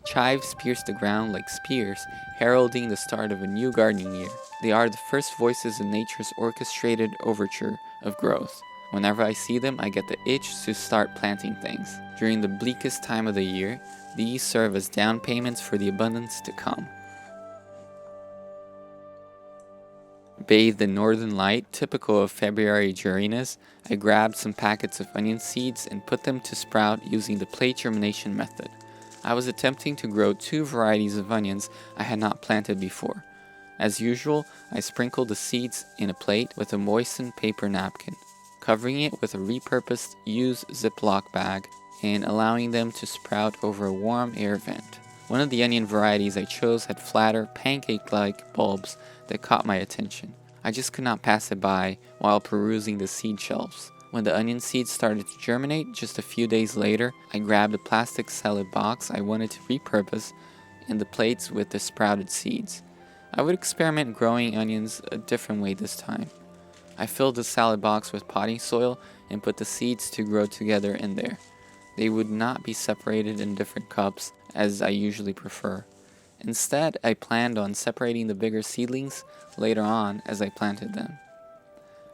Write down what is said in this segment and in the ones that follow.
Chives pierce the ground like spears, heralding the start of a new gardening year. They are the first voices in nature's orchestrated overture of growth. Whenever I see them, I get the itch to start planting things. During the bleakest time of the year, these serve as down payments for the abundance to come. Bathed in northern light, typical of February dreariness, I grabbed some packets of onion seeds and put them to sprout using the plate germination method. I was attempting to grow 2 varieties of onions I had not planted before. As usual, I sprinkled the seeds in a plate with a moistened paper napkin, covering it with a repurposed used Ziploc bag and allowing them to sprout over a warm air vent. One of the onion varieties I chose had flatter, pancake-like bulbs that caught my attention. I just could not pass it by while perusing the seed shelves. When the onion seeds started to germinate just a few days later, I grabbed a plastic salad box I wanted to repurpose and the plates with the sprouted seeds. I would experiment growing onions a different way this time. I filled the salad box with potting soil and put the seeds to grow together in there. They would not be separated in different cups as I usually prefer. Instead, I planned on separating the bigger seedlings later on as I planted them.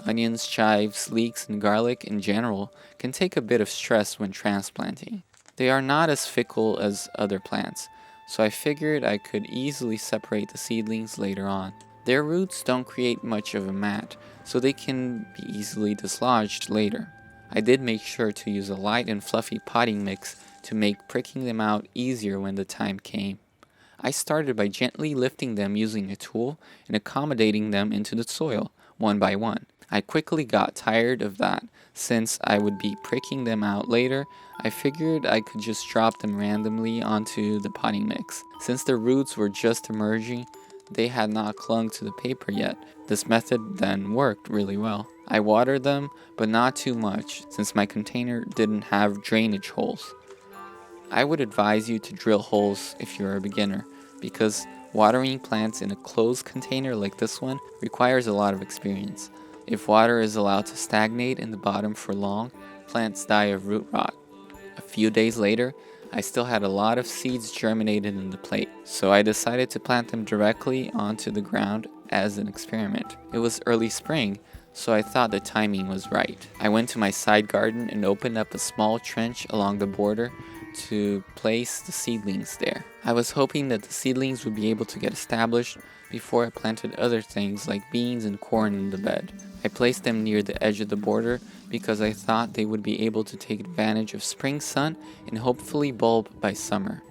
Onions, chives, leeks, and garlic in general can take a bit of stress when transplanting. They are not as fickle as other plants, so I figured I could easily separate the seedlings later on. Their roots don't create much of a mat, so they can be easily dislodged later. I did make sure to use a light and fluffy potting mix to make pricking them out easier when the time came. I started by gently lifting them using a tool and accommodating them into the soil, one by one. I quickly got tired of that. Since I would be pricking them out later, I figured I could just drop them randomly onto the potting mix. Since the roots were just emerging, they had not clung to the paper yet. This method then worked really well. I watered them, but not too much, since my container didn't have drainage holes. I would advise you to drill holes if you're a beginner, because watering plants in a closed container like this one requires a lot of experience. If water is allowed to stagnate in the bottom for long, plants die of root rot. A few days later, I still had a lot of seeds germinated in the plate, so I decided to plant them directly onto the ground as an experiment. It was early spring, so I thought the timing was right. I went to my side garden and opened up a small trench along the border to place the seedlings there. I was hoping that the seedlings would be able to get established before I planted other things like beans and corn in the bed. I placed them near the edge of the border because I thought they would be able to take advantage of spring sun and hopefully bulb by summer.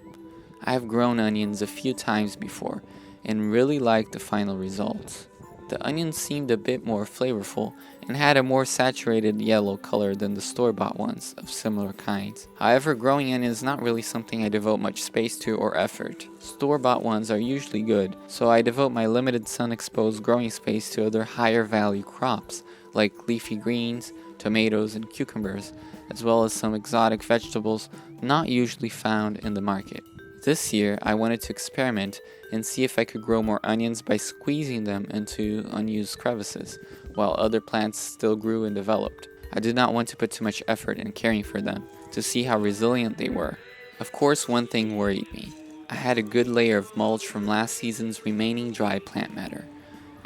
I have grown onions a few times before and really liked the final results. The onions seemed a bit more flavorful and had a more saturated yellow color than the store-bought ones of similar kinds. However, growing onions is not really something I devote much space to or effort. Store-bought ones are usually good, so I devote my limited sun-exposed growing space to other higher value crops like leafy greens, tomatoes, and cucumbers, as well as some exotic vegetables not usually found in the market. This year, I wanted to experiment and see if I could grow more onions by squeezing them into unused crevices, while other plants still grew and developed. I did not want to put too much effort in caring for them, to see how resilient they were. Of course, one thing worried me. I had a good layer of mulch from last season's remaining dry plant matter.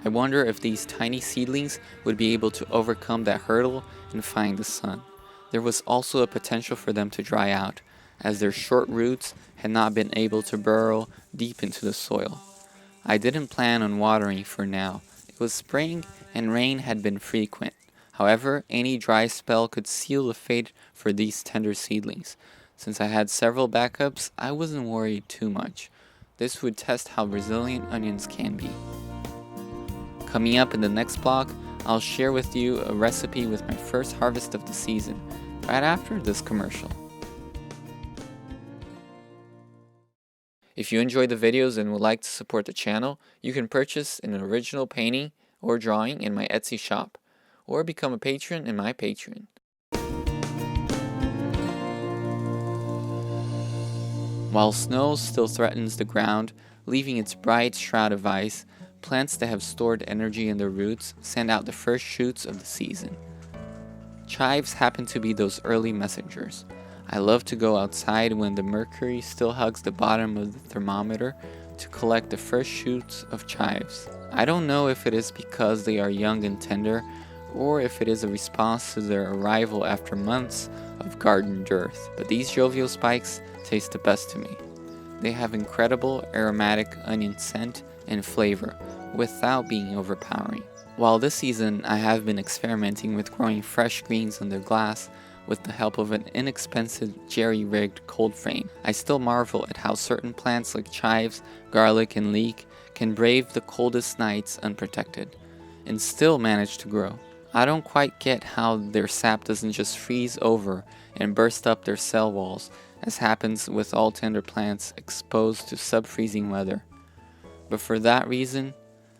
I wonder if these tiny seedlings would be able to overcome that hurdle and find the sun. There was also a potential for them to dry out, as their short roots had not been able to burrow deep into the soil. I didn't plan on watering for now. It was spring and rain had been frequent. However, any dry spell could seal the fate for these tender seedlings. Since I had several backups, I wasn't worried too much. This would test how resilient onions can be. Coming up in the next block, I'll share with you a recipe with my first harvest of the season, right after this commercial. If you enjoy the videos and would like to support the channel, you can purchase an original painting or drawing in my Etsy shop, or become a patron in my Patreon. While snow still threatens the ground, leaving its bright shroud of ice, plants that have stored energy in their roots send out the first shoots of the season. Chives happen to be those early messengers. I love to go outside when the mercury still hugs the bottom of the thermometer to collect the first shoots of chives. I don't know if it is because they are young and tender, or if it is a response to their arrival after months of garden dearth, but these jovial spikes taste the best to me. They have incredible aromatic onion scent and flavor without being overpowering. While this season I have been experimenting with growing fresh greens under glass with the help of an inexpensive jerry-rigged cold frame, I still marvel at how certain plants like chives, garlic, and leek can brave the coldest nights unprotected and still manage to grow. I don't quite get how their sap doesn't just freeze over and burst up their cell walls, as happens with all tender plants exposed to sub-freezing weather. But for that reason,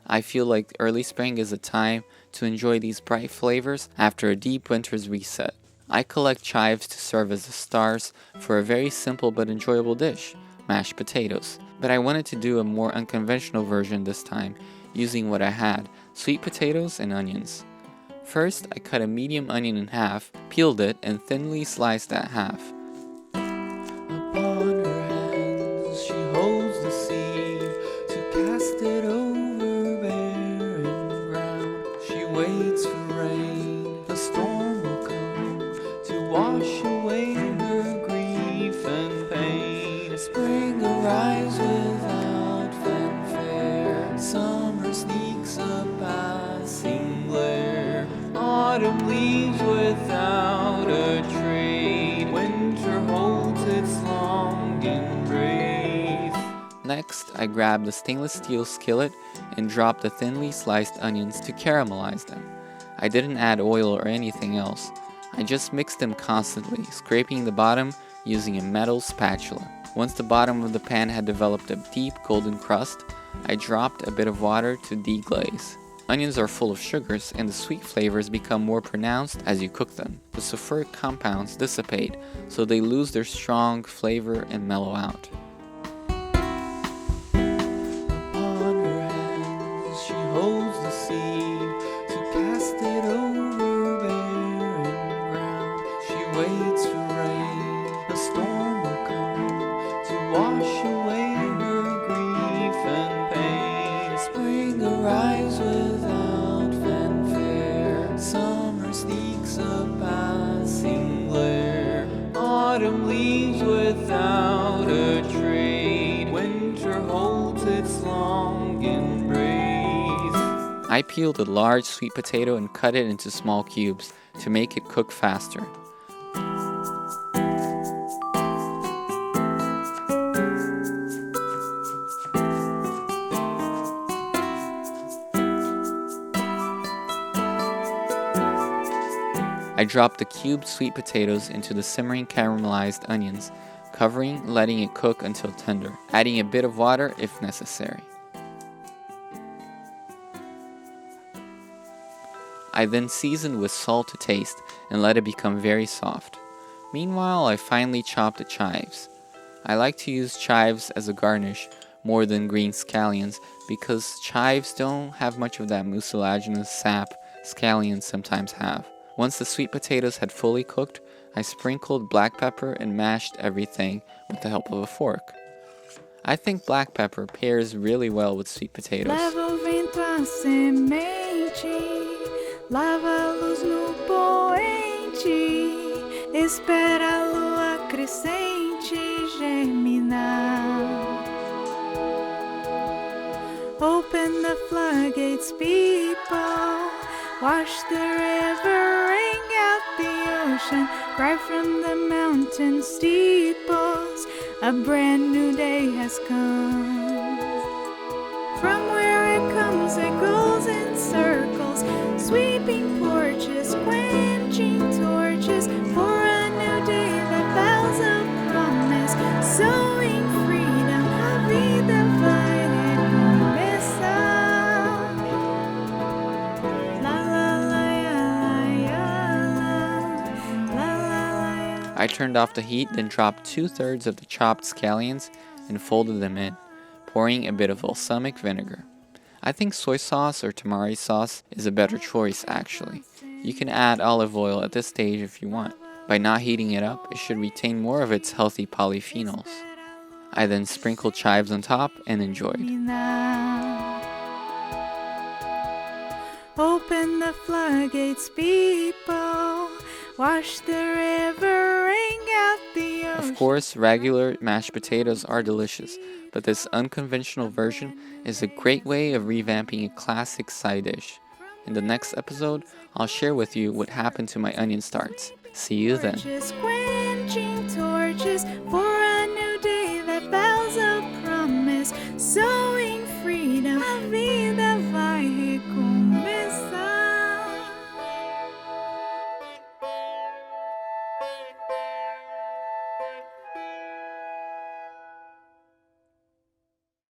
I feel like early spring is a time to enjoy these bright flavors after a deep winter's reset. I collect chives to serve as the stars for a very simple but enjoyable dish, mashed potatoes. But I wanted to do a more unconventional version this time, using what I had, sweet potatoes and onions. First, I cut a medium onion in half, peeled it, and thinly sliced that half. Upon her hands she holds the seed to cast it over barren ground. She waits for rain, the storm will come to wash away her grief and pain. Spring arrives without fanfare, summer sneaks a passing glare, autumn leaves without a trade, winter holds its long embrace. Next, I grabbed the stainless steel skillet and dropped the thinly sliced onions to caramelize them. I didn't add oil or anything else. I just mixed them constantly, scraping the bottom using a metal spatula. Once the bottom of the pan had developed a deep golden crust, I dropped a bit of water to deglaze. Onions are full of sugars, and the sweet flavors become more pronounced as you cook them. The sulfuric compounds dissipate, so they lose their strong flavor and mellow out. Upon her hands she holds the seed to cast it over barren ground. She waits for rain, a storm will come to wash away her grief and pain. Spring arrives without fanfare, summer sneaks a passing glare, autumn leaves without a trade, winter holds its long embrace. I peeled a large sweet potato and cut it into small cubes to make it cook faster. I dropped the cubed sweet potatoes into the simmering caramelized onions, covering, letting it cook until tender, adding a bit of water if necessary. I then seasoned with salt to taste and let it become very soft. Meanwhile, I finely chopped the chives. I like to use chives as a garnish more than green scallions because chives don't have much of that mucilaginous sap scallions sometimes have. Once the sweet potatoes had fully cooked, I sprinkled black pepper and mashed everything with the help of a fork. I think black pepper pairs really well with sweet potatoes. Leva o vento a semente, lava a luz no poente, espera a lua crescente germinar. Open the floodgates, people, wash the river, ring out the ocean, cry from the mountain steeples, a brand new day has come. From where it comes, it goes in circles, sweeping porches, quenching torches, for a new day that vows a promise, sowing freedom, a vida vai recomeçar. I turned off the heat, then dropped 2/3 of the chopped scallions and folded them in, pouring a bit of balsamic vinegar. I think soy sauce or tamari sauce is a better choice actually. You can add olive oil at this stage if you want, By not heating it up, it should retain more of its healthy polyphenols. I then sprinkled chives on top and enjoyed. Open the floodgates, people. Wash the river, ring out the ocean. Of course, regular mashed potatoes are delicious, but this unconventional version is a great way of revamping a classic side dish. In the next episode, I'll share with you what happened to my onion starts. See you then. Quenching torches for